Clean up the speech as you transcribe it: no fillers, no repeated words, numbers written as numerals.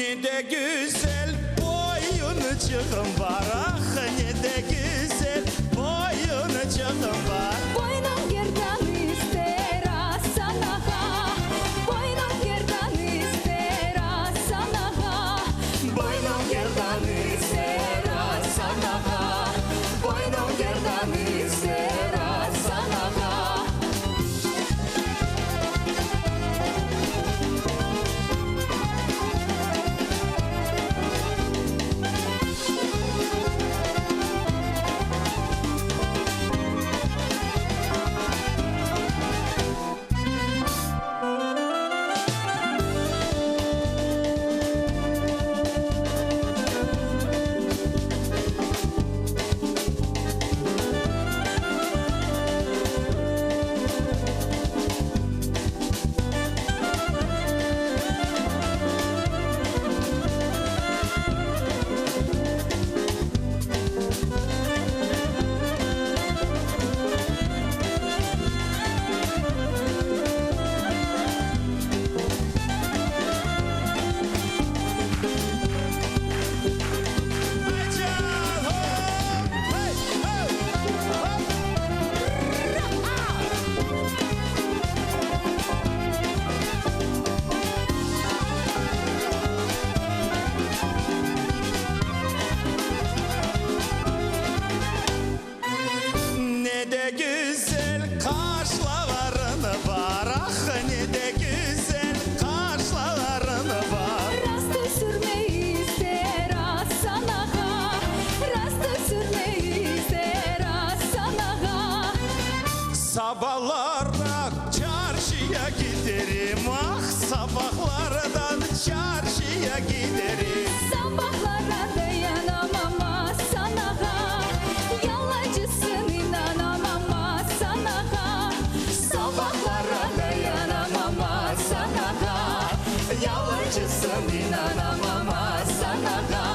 Ne de güzel boyuncağım var, ah ne de güzel boyuncağım var. Boynum gerdan ister asanaha, boynum gerdan ister asanaha, Boynum gerdan ister asanaha, boynum gerdan ister asanaha. Ne de güzel kaşların var, ah ne de güzel kaşların var. Rastı sürmeyi ister asanaha, rastı sürmeyi ister asanaha. Sabahlarda çarşıya giderim, ah sabahlardan çarşıya giderim. Sabahlara dayanamam asanaha, yalancısın inanamam asanaha. Sabahlara dayanamam asanaha, yalancısın inanamam asanaha.